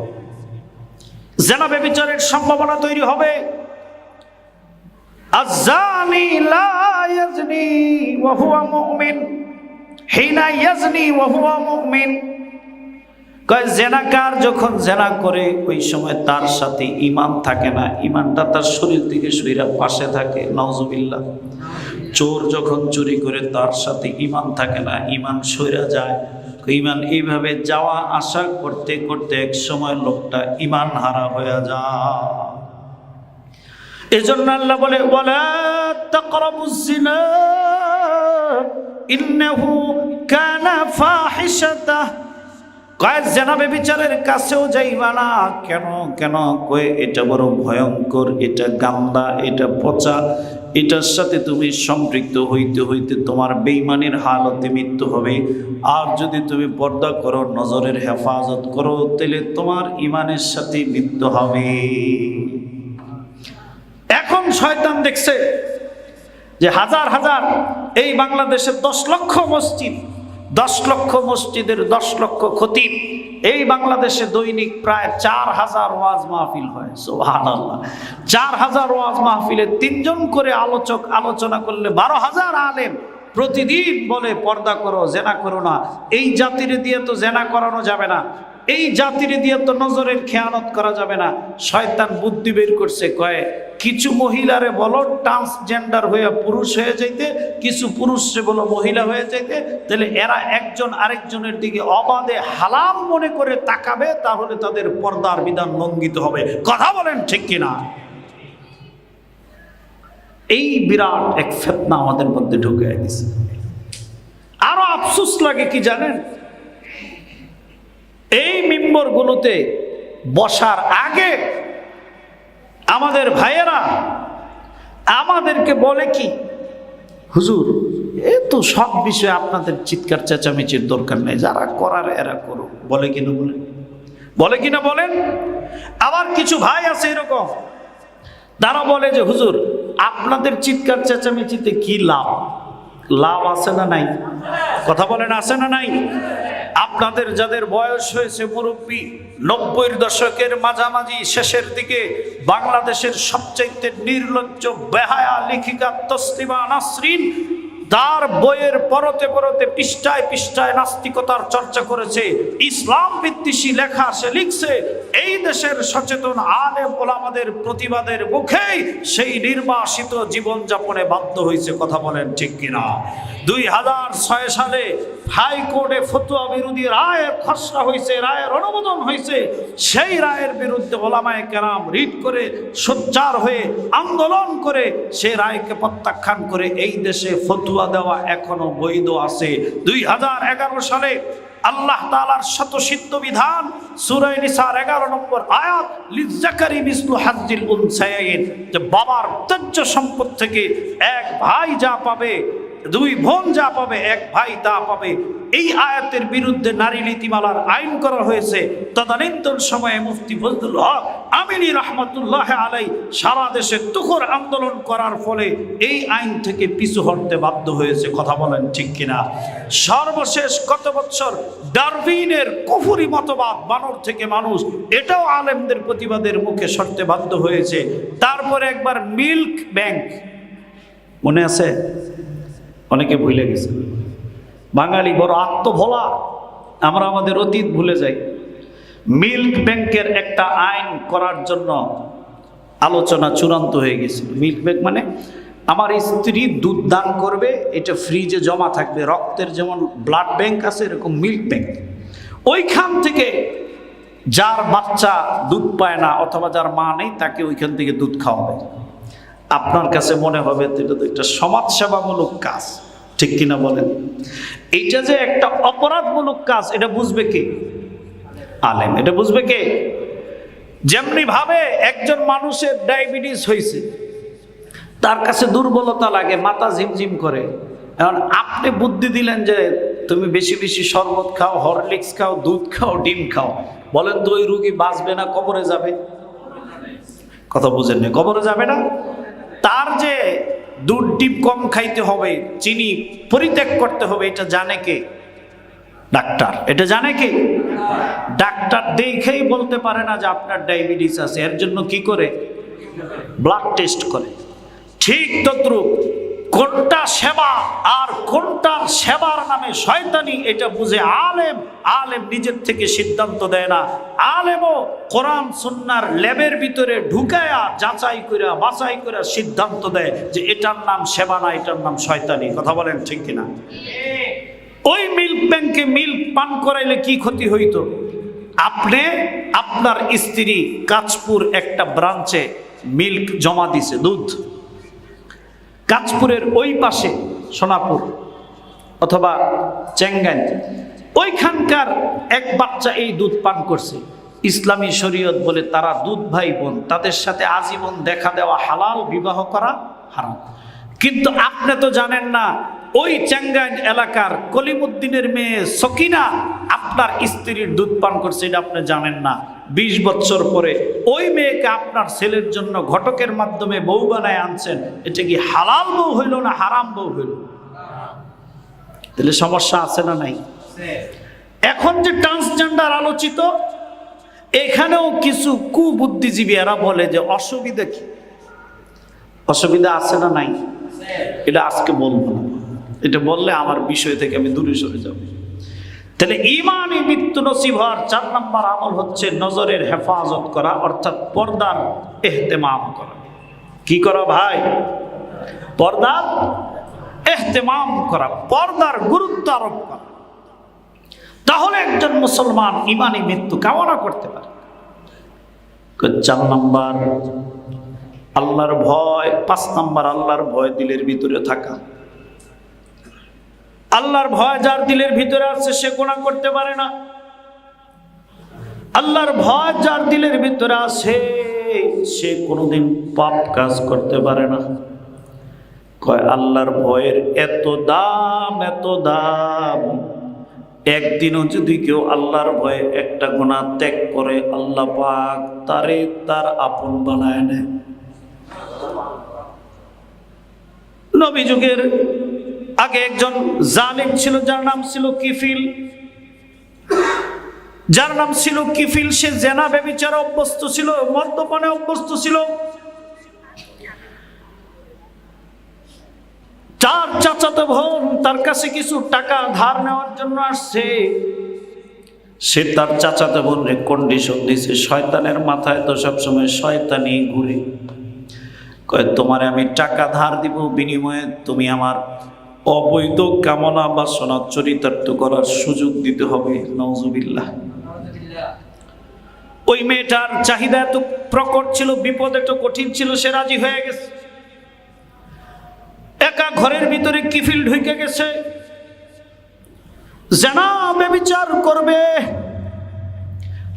জিনা ব্যভিচারের সম্ভাবনা তৈরি হবে। আয-যানি লা ইয়াজনি ওয়া হুয়া মুমিন হিনা ইয়াজনি ওয়া হুয়া মুমিন। কয় জেনাকার যখন জেনা করে ওই সময় তার সাথে ঈমান থাকে না, ঈমানটা তার শরীর থেকে সইরা পাশে থাকে, নাউজুবিল্লাহ। চোর যখন চুরি করে তার সাথে ঈমান থাকে না, ঈমান সইরা যায়। ঈমান এইভাবে যাওয়া আসা করতে করতে এক সময় লোকটা ঈমান হারা হয়ে যায়। এজন্য আল্লাহ বলে ওয়ালা তাকরাবুজ জিনা ইন্নাহু কানা ফাহিশাতা। কয় জেনা ব্যভিচারের কাছেও যাইবা না। কেন কেন? কয় এটা বড় ভয়ঙ্কর, এটা গান্দা, এটা পচা, এটার সাথে তুমি সম্পৃক্ত হইতে হইতে তোমার বেঈমানের হালতে মৃত্যু হবে। আর যদি তুমি পর্দা করো, নজরের হেফাজত করো, তাহলে তোমার ঈমানের সাথে মৃত্যু হবে। এখন শয়তান দেখছে যে হাজার হাজার এই বাংলাদেশের 10 লক্ষ মসজিদ, 10 লক্ষ মসজিদের 10 লক্ষ খতিব, এই বাংলাদেশে দৈনিক প্রায় 4000 ওয়াজ মাহফিল হয়। সুবহানাল্লাহ। 4000 ওয়াজ মাহফিলে 3 জন করে আলোচক আলোচনা করলে 12000 আলেম প্রতিদিন বলে পর্দা করো, জেনা করো না। এই জাতির দিয়ে তো জেনা করানো যাবে না, এই জাতির দিয়ে তো নজরের খেয়ানত করা যাবে না। শয়তান বুদ্ধি বের করছে, কয় কিছু মহিলারে বলো ট্রান্সজেন্ডার হয়ে পুরুষ হয়ে যাইতে, কিছু পুরুষরে বলো মহিলা হয়ে যাইতে, তাহলে এরা একজন আরেকজনের দিকে অবাধে হালাম মনে করে তাকাবে, তাহলে তাদের পর্দার বিধান লঙ্ঘিত হবে। কথা বলেন ঠিক কিনা? এই বিরাট এক ফিতনা আমাদের মধ্যে ঢুকে গেছে। আরো আফসোস লাগে কি জানেন? এই মিম্বরগুলোতে বসার আগে আমাদের ভাইয়েরা আমাদেরকে বলে কি, হুজুর এ তো সব বিষয়ে আপনাদের চিৎকার চেঁচামেচির দরকার নেই, যারা করার এরা করো। বলে কিনা বলেন? বলে কিনা বলেন? আবার কিছু ভাই আছে এরকম, তারা বলে যে হুজুর আপনাদের চিৎকার চেঁচামেচিতে কি লাভ? লাভ আছে না নাই? কথা বলেন, আছে না নাই? আপনাদের যাদের বয়স হয়েছে মুরব্বী, 90-এর দশকের মাঝামাঝি শেষের দিকে বাংলাদেশের সবচাইতে নির্লজ্জ বেহায়া লেখিকা তসলিমা নাসরিন তার বইয়ের পরতে পরতে পৃষ্ঠায় পৃষ্ঠায় নাস্তিকতার চর্চা করেছে, ইসলাম বিদ্বেষী লেখা সে লিখছে। এই দেশের সচেতন আলেম ওলামাদের প্রতিবাদের মুখেই সেই নির্বাসিত জীবনযাপনে বাধ্য হয়েছে। কথা বলেন ঠিক কিনা? 2006 সালে হাইকোর্টে ফতোয়া বিরোধী রায়ের খসড়া হয়েছে, রায়ের অনুমোদন হয়েছে। সেই রায়ের বিরুদ্ধে ওলামায়ে কেরাম রিট করে সোচ্চার হয়ে আন্দোলন করে সেই রায়কে প্রত্যাখ্যান করে এই দেশে ফতোয়া দেওয়া এখনো বৈধ আছে। 2011 সালে আল্লাহ তাআলার শতসিদ্ধ বিধান সূরা নিসার 11 নম্বর আয়াত লিযাকারি মিসলু হাজ্জিল উনসায়াইন, যে বাবার ত্যায্য সম্পদ থেকে এক ভাই যা পাবে দুই বোন যা পাবে, এক ভাই তা পাবে। এই আয়াতের বিরুদ্ধে নারী নীতিমালার আইন করা হয়েছে। তদানীন্তন সময়ে মুফতি ফজলুল হক আমিনী রহমতুল্লাহ আলাই সারা দেশে তুখর আন্দোলন করার ফলে এই আইন থেকে পিছু হটতে বাধ্য হয়েছে। কথা বলেন ঠিক কিনা? সর্বশেষ কত বছর ডারউইনের কুফরি মতবাদ, বানর থেকে মানুষ, এটাও আলেমদের প্রতিবাদের মুখে সরতে বাধ্য হয়েছে। তারপরে একবার মিল্ক ব্যাংক, মনে আছে? অনেকে ভুলে গেছে। বাঙালি বড় আত্মভোলা, আমরা আমাদের অতীত ভুলে যাই। মিল্ক ব্যাংকের একটা আইন করার জন্য আলোচনা চূড়ান্ত হয়ে গেছে। মিল্ক ব্যাংক মানে আমার স্ত্রী দুধ দান করবে, এটা ফ্রিজে জমা থাকবে, রক্তের যেমন ব্লাড ব্যাংক আছে এরকম মিল্ক ব্যাংক। ওইখান থেকে যার বাচ্চা দুধ পায় না অথবা যার মা নেই তাকে ওইখান থেকে দুধ খাওয়াবে। আপনার কাছে মনে হবে এটা তো একটা সমাজসেবামূলক কাজ, ঠিক কিনা বলেন? এইটা যে একটা অপরাধমূলক কাজ এটা বুঝবে কে? আলেম। এটা বুঝবে কে? যেমনি ভাবে একজন মানুষের ডায়াবেটিস হয়েছে, তার কাছে দুর্বলতা লাগে, মাথা ঝিমঝিম করে। এখন আপনি বুদ্ধি দিলেন যে তুমি বেশি বেশি শরবত খাও, হরলিক্স খাও, দুধ খাও, ডিম খাও। বলেন তো ওই রুগী বাঁচবে না কবরে যাবে? কথা বুঝেন না? কবরে যাবে না। তার যে দুধ ডিম কম খাইতে হবে, চিনি পরিত্যাগ করতে হবে, এটা জানে কে? ডাক্তার। এটা জানে কে? ডাক্তার দেখেই বলতে পারে না যে আপনার ডায়াবেটিস আছে, এর জন্য কি করে? ব্লাড টেস্ট করে। ঠিক তদ্রূপ কোনটা সেবা আর কোনটার সেবার নামে শয়তানি এটা বুঝে আলেম। আলেম নিজের থেকে সিদ্ধান্ত দেয় না। আলেমও কোরআন সুন্নাহর ল্যাবের ভিতরে ঢুকায়া যাচাই করে বাছাই করে সিদ্ধান্ত দেয় যে এটার নাম সেবা না, এটার নাম শয়তানি। কথা বলেন ঠিক কিনা? ওই মিল্ক ব্যাংকে মিল্ক পান করাইলে কি ক্ষতি হইতো? আপনি আপনার স্ত্রী কাঁচপুর একটা ব্রাঞ্চে মিল্ক জমা দিছে, দুধ, কাঁচপুরের ওই পাশে সোনাপুর অথবা চেঙ্গাইন, ওইখানকার এক বাচ্চা এই দুধ পান করছে। ইসলামী শরীয়ত বলে তারা দুধ ভাই বোন, তাদের সাথে আজীবন দেখা দেওয়া হালাল, বিবাহ করা হারাম। কিন্তু আপনি তো জানেন না ওই চেঙ্গাইন এলাকার কলিমুদ্দিনের মেয়ে সকিনা আপনার স্ত্রীর দুধ পান করছে, এটা আপনি জানেন না। 20 বছর পরে ওই মেয়েকে আপনার ছেলের জন্য ঘটকের মাধ্যমে বউ বানায় আনছেন, এটা কি হালাল বউ হইল না হারাম বউ হইল? তাহলে সমস্যা আছে না নাই? এখন যে ট্রান্সজেন্ডার আলোচিত, এখানেও কিছু কুবুদ্ধিজীবী এরা বলে যে অসুবিধা কি? অসুবিধা আছে না নাই? এটা আজকে বলবো না, এটা বললে আমার বিষয় থেকে আমি দূরে সরে যাব। তাহলে ঈমানি মৃত্যু নসিব হওয়ার 4 নম্বর আমল হচ্ছে নজরের হেফাজত করা, অর্থাৎ পর্দার এহতেমাম করা। কি করা ভাই? পর্দার এহতেমাম করা, পর্দার গুরুত্ব আরোপ করা। তাহলে একজন মুসলমান ঈমানি মৃত্যু কামনা করতে পারে। 4 নম্বর আল্লাহর ভয়। 5 নম্বর আল্লাহর ভয় দিলের ভিতরে থাকা। আল্লাহর ভয় যার দিলের ভিতরে আছে সে গুনাহ করতে পারে না। আল্লাহর ভয় যার দিলের ভিতরে আছে সে কোনোদিন পাপ কাজ করতে পারে না। কয় আল্লাহর ভয়ের এত দাম, এত দাম, একদিনও যদি কেউ আল্লাহর ভয়ে একটা গুনাহ ত্যাগ করে আল্লাহ পাক তারে তার আপন বানায় নেয়। নবী যুগের আগে একজন জালিম ছিল যার নাম ছিল কিফিল। সে জেনা ব্যভিচারে অভ্যস্ত ছিল, মদ্যপানে অভ্যস্ত ছিল। তার চাচাতো বোন তার কাছে কিছু টাকা ধার নেওয়ার জন্য আসছে। সে তার চাচাতো বোনকে কন্ডিশন দিছে, শয়তানের মাথায় তো সবসময় শয়তানি ঘুরে। কয় তোমারে আমি টাকা ধার দিব, বিনিময়ে তুমি আমার অবৈধ কামনা বাসনা চরিতার্থ করার সুযোগ দিতে হবে। নাউজুবিল্লাহ। ওই মেয়েটার চাহিদা এত প্রকট ছিল, বিপদ এত কঠিন ছিল, সে রাজি হয়ে গেছে। একা ঘরের ভিতরে কিফিল ঢুকে গেছে, জানা ব্যভিচার করবে।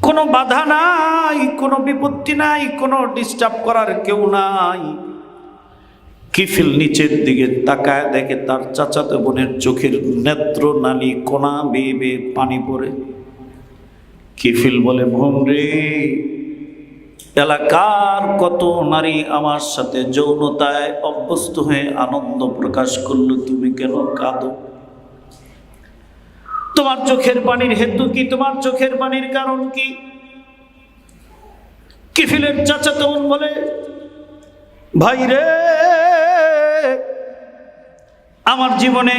কোনো বাধা নাই, কোনো বিপত্তি নাই, কোনো ডিস্টার্ব করার কেউ নাই। কিফিল নিচের দিকে তাকায় দেখে তার চাচাতো বোনের চোখের নেত্র নালী কোনা বেয়ে বেয়ে পানি পড়ে। কিফিল বলে, বোন রে, এলাকার কত নারী আমার সাথে যৌনতায় অভ্যস্ত হয়ে আনন্দ প্রকাশ করলো, তুমি কেন কাঁদো? তোমার চোখের পানির হেতু কি? তোমার চোখের পানির কারণ কি? কিফিলের চাচাতো বোন বলে, ভাই রে, আমার জীবনে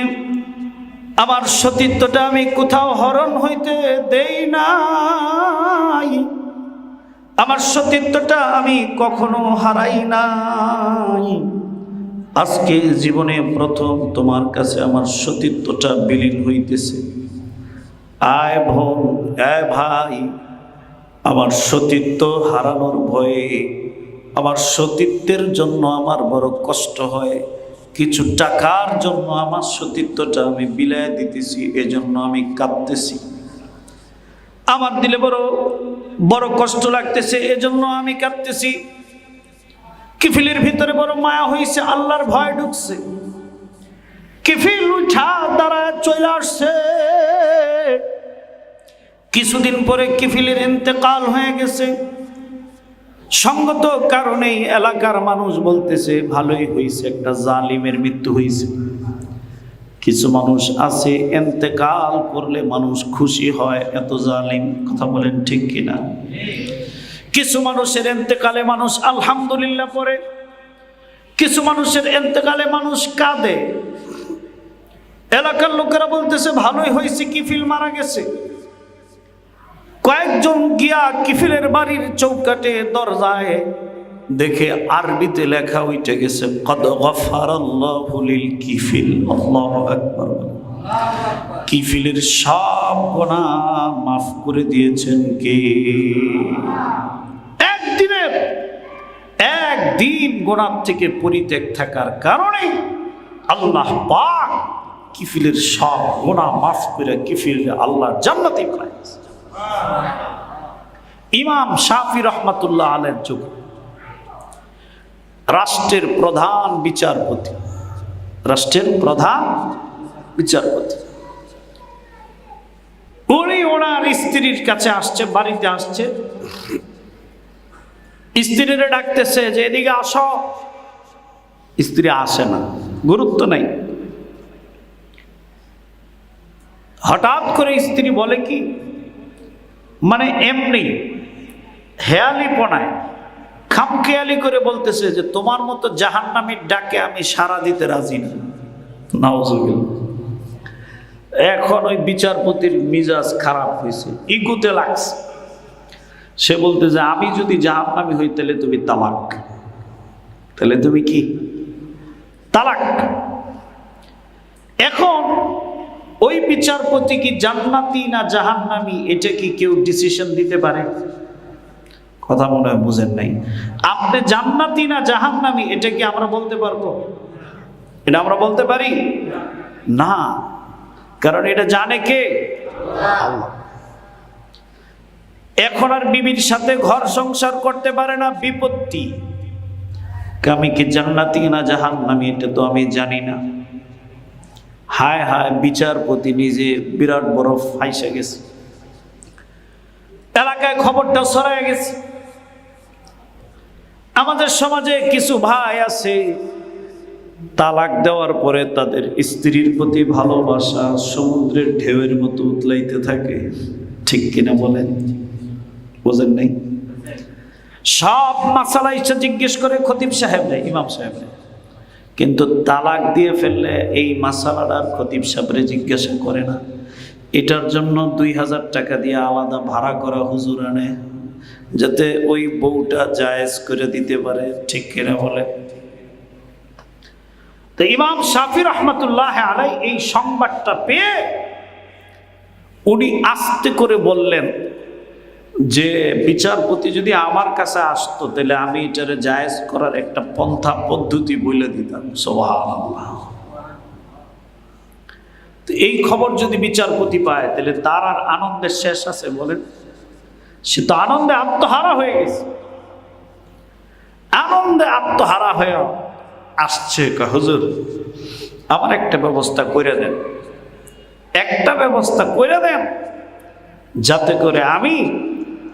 আমার সতীত্বটা আমি কোথাও হরণ হইতে দেই নাই, আমার সতীত্বটা আমি কখনো হারাই নাই। আজকে জীবনে প্রথম তোমার কাছে আমার সতীত্বটা বিলীন হইতেছে। আয় বোন, আয় ভাই, আমার সতীত্ব হারানোর ভয়ে, আমার সতীত্বের জন্য আমার বড় কষ্ট হয়, কিছু টাকার জন্য আমার সতীত্বটা আমি বিলায় দিতেছি, এজন্য আমি কাঁদতেছি। আমার দিলে বড় বড় কষ্ট লাগতেছে, এজন্য আমি কাঁদতেছি। কিফিলের ভিতরে বড় মায়া হয়েছে, আল্লাহর ভয় ঢুকছে। কিফিল উঠা দাঁড়ায় চলে আসছে। কিছুদিন পরে কিফিলের ইন্তেকাল হয়ে গেছে। সঙ্গত কারণেই এলাকার মানুষ বলতেছে, ভালোই হয়েছে, একটা জালিমের মৃত্যু হয়েছে। কিছু মানুষ আছে ইন্তেকাল করলে মানুষ খুশি হয়, এত জালিম। কথা বলেন ঠিক কিনা? কিছু মানুষের ইন্তেকালে মানুষ আলহামদুলিল্লাহ পড়ে, কিছু মানুষের ইন্তেকালে মানুষ কাঁদে। এলাকার লোকেরা বলতেছে, ভালোই হয়েছে কিফিল মারা গেছে। কয়েকজন গিয়া কিফিলের বাড়ির চৌকাটে দরজায় দেখে আরবিতে লেখা উঠে গেছে, কদ গফারাল্লাহু লিল কিফিল। আল্লাহু আকবার। কিফিলের সব গুনাহ মাফ করে দিয়েছেন কে? একদিন গুনাহ থেকে পরিত্যাগ থাকার কারণে আল্লাহ পাক কিফিলের সব গুনাহ মাফ করে কিফিলের আল্লাহ জান্নাতে পাঠায়। ইমাম শাফি রহমাতুল্লাহ আলাইহির যুগ রাষ্ট্রের প্রধান বিচারপতি, রাষ্ট্রের প্রধান বিচারপতি, উনি ওনার স্ত্রীর কাছে আসছে, বাড়িতে আসছে। স্ত্রীরে ডাকতেছে যে এদিকে আসো। স্ত্রী আসে না, গুরুত্ব নাই। হঠাৎ করে স্ত্রী বলে কি, মানে এমনি হেয়ালি পনায় খামখেয়ালি করে বলতেছে যে তোমার মতো জাহান্নামীর ডাকে আমি সাড়া দিতে রাজি না। নাউজুবিল্লাহ। এখন ওই বিচারপতির মিজাজ খারাপ হয়েছে, ইগুতে লাগছে। সে বলতে যে আমি যদি জাহান্নামী হই তাহলে তুমি তালাক। তাহলে তুমি কি? তালাক। এখন ওই বিচারপতি কি জান্নাতি না জাহান্নামী এটা কি কেউ ডিসিশন দিতে পারে? কথা মনে হয় বুঝেন নাই। আপনি জান্নাতি না জাহান্নামী এটা কি আমরা বলতে পারবো? এটা আমরা বলতে পারি না, কারণ এটা জানে কে? আল্লাহ। এখন আর বিবির সাথে ঘর সংসার করতে পারে না, বিপত্তি। আমি কি জান্নাতি না জাহান্নামী এটা তো আমি জানি না। হায় হায়, বিচারপতি নিজে বিরাট বড় ফাইসে গেছে। এলাকায় খবরটা ছড়ায় গেছে। আমাদের সমাজে কিছু ভাই আছে, তালাক দেওয়ার পরে তাদের স্ত্রীর প্রতি ভালোবাসা সমুদ্রের ঢেউয়ের মতো উতলাইতে থাকে। ঠিক কিনা বলেন? বোঝেন নাই? সব মাসালা ইচ্ছা জিজ্ঞেস করে খতিব সাহেব রে, ইমাম সাহেব রে, কিন্তু তালাক দিয়ে ফেললে এই মাসালাটার খতিব সাহেবরে জিজ্ঞাসা করে না। এটার জন্য 2000 টাকা দিয়ে আলাদা ভাড়া করা হুজুর আনে, যাতে ওই বউটা জায়েজ করে দিতে পারে। ঠিক কিনা বলে? তো ইমাম শাফি রহমাতুল্লাহ আলাইহি এই সংবাদটা পেয়ে উনি আস্তে করে বললেন যে বিচারপতি যদি আমার কাছে আসতো তাহলে আমি এটারে জায়েজ করার একটা পন্থা পদ্ধতি বলে দিতাম। সুবহানাল্লাহ। তো এই খবর যদি বিচারপতি পায় তাহলে তার আর আনন্দের শেষ আছে? বলেন। সে তো আনন্দে আত্মহারা হয়ে গেছে। আনন্দে আত্মহারা হয়ে আসছে, হুজুর আমার একটা ব্যবস্থা করে দেন, একটা ব্যবস্থা করে দেন যাতে করে আমি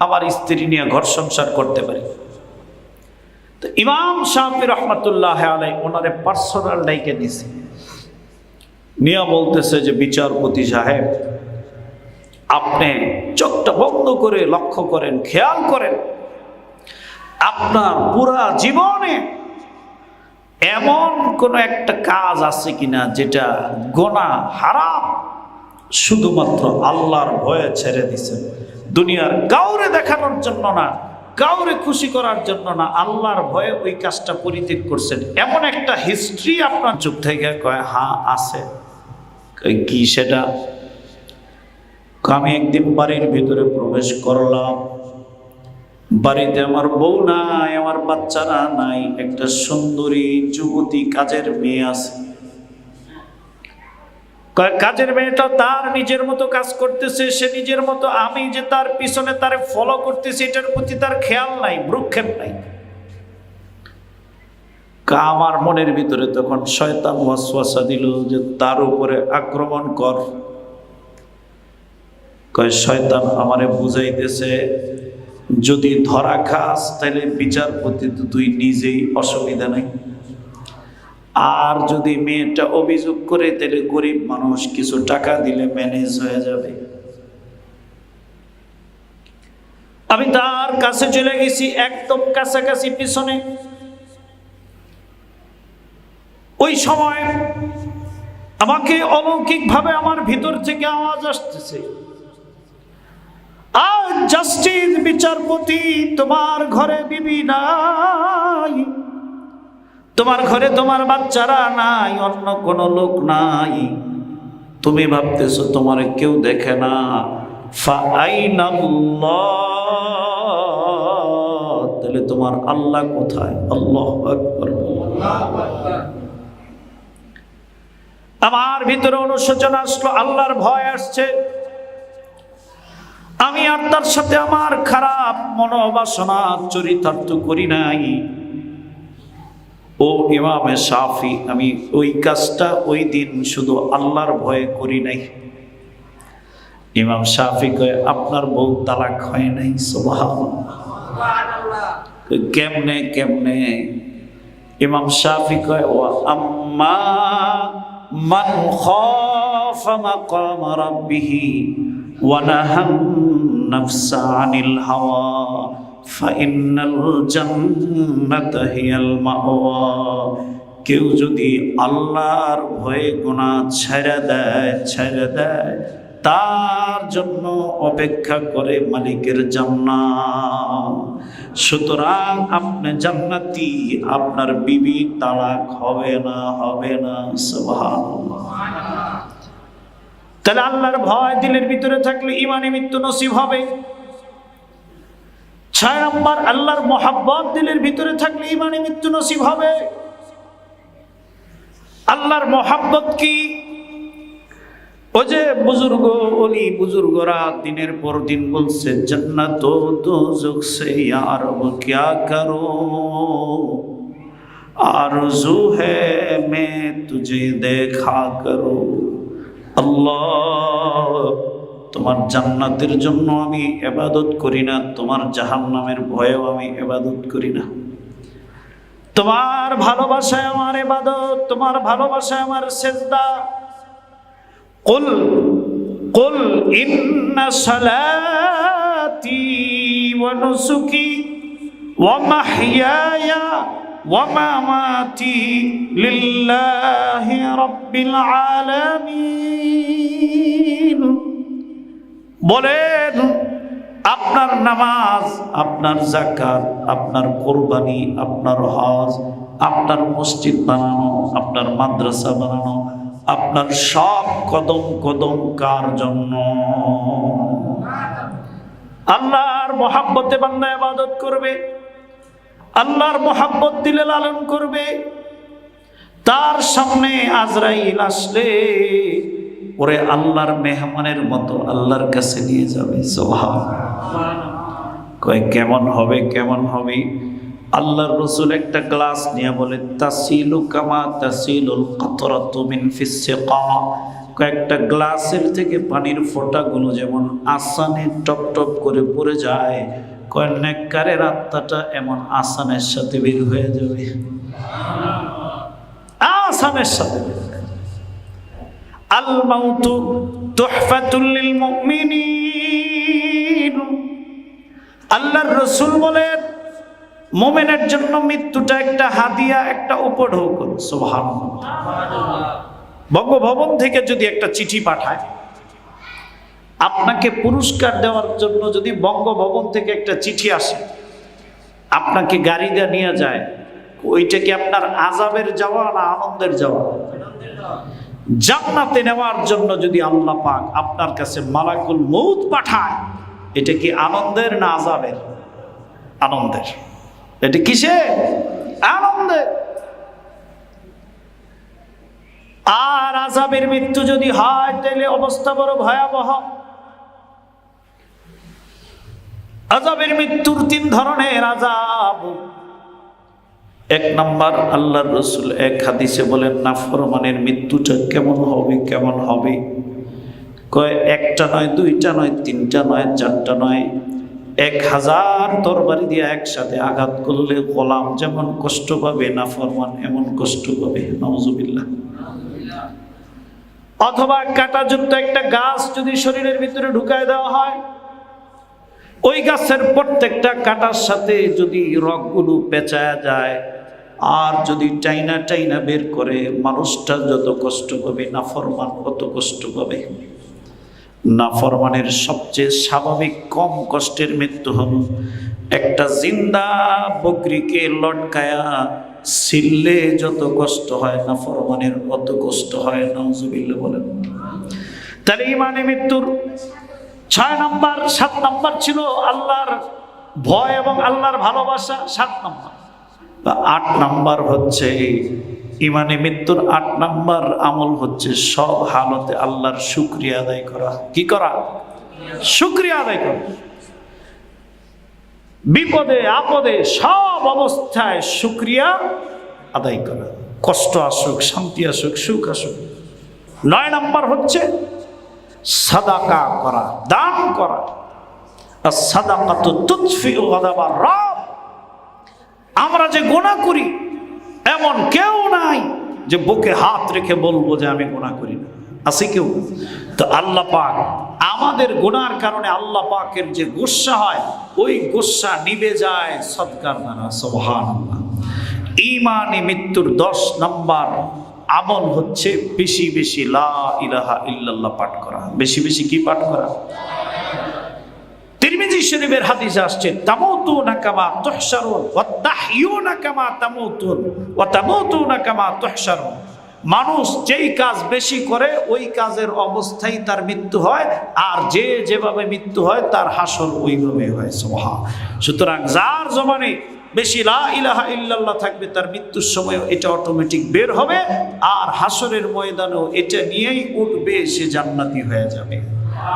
আমার স্ত্রী নিয়ে ঘর সংসার করতে পারি। তো ইমাম শাফি রহমতুল্লাহ আলাই ওনারে পার্সোনাল ডাইকে নিছে, নিয়ে বলতেছে যে বিচারপতি সাহেব, আপনি চোখটা বন্ধ করে লক্ষ্য করেন, খেয়াল করেন, আপনার পুরা জীবনে এমন কোন একটা কাজ আছে কিনা যেটা গোনা হারাম, শুধুমাত্র আল্লাহর ভয়ে ছেড়ে দিছেন, দুনিয়ার কাউরে দেখানোর জন্য না, কাউরে খুশি করার জন্য না, আল্লাহর ভয়ে ওই কাজটা পরিত্যাগ করছেন, এমন একটা হিস্ট্রি আপনার চোখ থেকে? কয় হ্যাঁ আছে। কি সেটা? আমি একদিন বাড়ির ভিতরে প্রবেশ করলাম, বাড়িতে আমার বউ নাই, আমার বাচ্চারা নাই, একটা সুন্দরী যুবতী কাজের মেয়ে আছে। কাজের মেয়েটা তার নিজের মতো কাজ করতেছে, সে নিজের মতো, আমি যে তার পিছনে তারে ফলো করতেছি এটার প্রতি তার খেয়াল নাই, ভ্রুক্ষেপ নাই। আমার মনের ভিতরে তখন শয়তান ওয়াসওয়াসা দিল যে তার উপরে আক্রমণ কর। কয় শয়তান আমারে বুঝাইতেছে, যদি ধরা খাস তাহলে বিচারপতি তো তুই নিজেই, অসুবিধা নাই, আর যদি মেয়েটা অভিযোগ করে তাহলে গরিব মানুষ কিছু টাকা দিলে ম্যানেজ হয়ে যাবে। আমি তার কাছে চলে গেছি, একদম কাছাকাছি পিছনে। ওই সময় আমাকে অলৌকিক ভাবে আমার ভিতর থেকে আওয়াজ আসতেছে, আজ জাস্টিস বিচারপতি, তোমার ঘরে বিবি নাই, তোমার ঘরে তোমার বাচ্চারা নাই, অন্য কোনো লোক নাই, তুমি ভাবতেছো তোমার কেউ দেখে না, তাহলে তোমার আল্লাহ কোথায়? আল্লাহু আকবার। আমার ভিতরে অনুশোচনা আসলো, আল্লাহর ভয় আসছে। আমি আর তার সাথে আমার খারাপ মনোবাসনা চরিতার্থ করি নাই। ও ইমামে শাফি, আমি ওই কাজটা ওই দিন শুধু আল্লাহর ভয়ে করি নাই। ইমাম শাফি কয়, আপনার বউ তালাক হয় নাই? সুবহানাল্লাহ। কেমনে কেমনে? ইমাম শাফি কয়, ও আম্মা মান খাফা মাকাম রাব্বিহি ওয়া নাহান নাফসা আনিল হাওয়া ফাইন্নাল জান্নাতা হিয়াল মাওয়া। কেউ যদি আল্লাহর ভয়ে গুনাহ ছেড়ে দেয় তার জন্য অপেক্ষা করে মালিকের জান্নাত। সুতরাং আপনি জান্নাতি, আপনার বিবি তালাক হবে না। সুবহানাল্লাহ। তাহলে আল্লাহর ভয় দিলের ভিতরে থাকলে ইমানে মৃত্যু নসিব হবে। 6 নম্বর, আল্লাহর মোহাব্বত দিলের ভিতরে থাকলে ইমানে মৃত্যু নসিব হবে। আল্লাহর মোহাব্বত কি? ও যে বুজুর্গ ওলি বুজুর্গরা দিনের পর দিন বলছে, জান্নাত ও দোজখ সে ইয়া রব क्या करूं, आरज़ू है मैं तुझे देखा करूं। আল্লাহ, তোমার জান্নাতের জন্য আমি ইবাদত করি না, তোমার জাহান্নামের ভয়েও আমি ইবাদত করি না। তোমার ভালোবাসায় আমার ইবাদত, তোমার ভালোবাসায় আমার সিজদা। কুল ইন্না সালাতি ওয়া নুসুকি ওয়া মাহইয়ায়া ওয়া মামাতি লিল্লাহি রাব্বিল আলামিন। বলেন, আপনার নামাজ, আপনার যাকাত, আপনার কোরবানি, আপনার হজ, আপনার মসজিদ বানানো, আপনার মাদ্রাসা বানানো, আপনার সব কদম কদম কার জন্য? আল্লাহর মোহাব্বতে বান্দা ইবাদত করবে, আল্লাহর মোহাব্বত দিলে লালন করবে। তার সামনে আজরাইল আসলে ওরে আল্লাহর মেহমানের মতো আল্লাহর কাছে নিয়ে যাবে। সুবহানাল্লাহ। কয় কেমন হবে? আল্লাহর রাসূল একটা গ্লাস নিয়ে বলে তাসিলু কামা তাসিলুল কাতরাতু মিন ফিস সিকা, কয়েকটা গ্লাসের থেকে পানির ফোঁটাগুলো যেমন আসানে টপ টপ করে পড়ে যায়, কয় নেককারের আত্মাটা এমন আসানের সাথে বের হয়ে যাবে, আসানের সাথে বের হয়ে যাবে। আল মাউতু তুহফাতুল লিল মুমিনিন, আল্লাহর রাসূল বলেন মুমিনের জন্য মৃত্যুটা একটা হাদিয়া, একটা উপঢৌকন। সুবহানাল্লাহ। বঙ্গভবন থেকে যদি একটা চিঠি পাঠায় আপনাকে পুরস্কার দেওয়ার জন্য, যদি বঙ্গভবন থেকে একটা চিঠি আসে আপনাকে গাড়ি দিয়ে নিয়ে যায়, ওইটা কি আপনার আযাবের যাওয়া না আনন্দের যাওয়া? জান্নাতে নেওয়ার জন্য যদি আল্লাহ পাক আপনার কাছে মালাকুল মউত পাঠায়, এটা কি আনন্দের না আযাবের? আনন্দের। এটা কিসে? আনন্দের। আর আযাবের মৃত্যু যদি হয় তাহলে অবস্থা বড় ভয়াবহ। আযাবের মৃত্যুর 3 ধরনের আযাব। 1 নাম্বার, আল্লাহর রাসূল এক হাদিসে বলেন নাফরমানের মৃত্যুটা কেমন হবে, কেমন হবে? কয় একটা নয়, 2টা নয়, 3টা নয়, 4টা নয়, 1000 তরবারি দিয়ে একসাথে আঘাত করলে গোলাম যেমন কষ্ট পাবে, নাফরমান এমন কষ্ট পাবে। নাউজুবিল্লাহ। অথবা কাঁটাযুক্ত একটা গাছ যদি শরীরের ভিতরে ঢুকায় দেওয়া হয়, ওই গাছের প্রত্যেকটা কাঁটার সাথে যদি রগগুলো পেঁচায়া যায় আর যদি টাইনা টাইনা বের করে, মানুষটা যত কষ্ট পাবে নাফরমান কত কষ্ট পাবে। নাফরমানের সবচেয়ে স্বাভাবিক কম কষ্টের মৃত্যু হলো একটা জিন্দা বকরিকে লটকায়া ছিললে যত কষ্ট হয় নাফরমানের অত কষ্ট হয়। নাউজুবিল্লাহ বলেন। তাহলে ইমানে মৃত্যুর 6 নাম্বার, 7 নাম্বার ছিল আল্লাহর ভয় এবং আল্লাহর ভালোবাসা, 7 নাম্বার। 8 নাম্বার হচ্ছে ইমানে মৃত্যুর 8 নাম্বার আমল হচ্ছে সব হালতে আল্লাহর শুকরিয়া আদায় করা। কি করা? শুকরিয়া আদায় করা। বিপদে আপদে সব অবস্থায় শুকরিয়া আদায় করা। কষ্ট আসুক, শান্তি আসুক, সুখ আসুক। 9 নাম্বার হচ্ছে সাদাকা করা, দান করা। আর সাদাকাতু তুতফিউ গাদাবার রাব। আমরা যে গুনাহ করি এমন কেউ নাই যে বুকে হাত রেখে বলবো যে আমি গুনাহ করি না। আছে কেউ? তো আল্লাহ পাক আমাদের গুনার কারণে আল্লাহ পাকের যে গুসা হয়, ওই গুসা নিভে যায় সদকার দ্বারা। সুবহানাল্লাহ। ঈমানে মৃত্যুর 10 নাম্বার আমল হচ্ছে বেশি বেশি লা ইলাহা ইল্লাল্লাহ পাঠ করা। বেশি বেশি কি পাঠ করা? তিরমিজি শরীফের হাদিসে আসছে তামুতুনা কামা তুহশারুন ওয়া তাহইয়ুনা কামা তামুতুন ওয়া তামুতুনা কামা তুহশারুন। মানুষ যেই কাজ বেশি করে ওই কাজের অবস্থায় তার মৃত্যু হয়, আর যে যেভাবে মৃত্যু হয় তার হাসর ওইভাবে হয়। সুবহান। সুতরাং যার জমানে বেশি লা ইলাহা ইল্লাল্লাহ থাকবে তার মৃত্যুর সময় এটা অটোমেটিক বের হবে, আর হাসরের ময়দানেও এটা নিয়েই উঠবে, সে জান্নাতি হয়ে যাবে।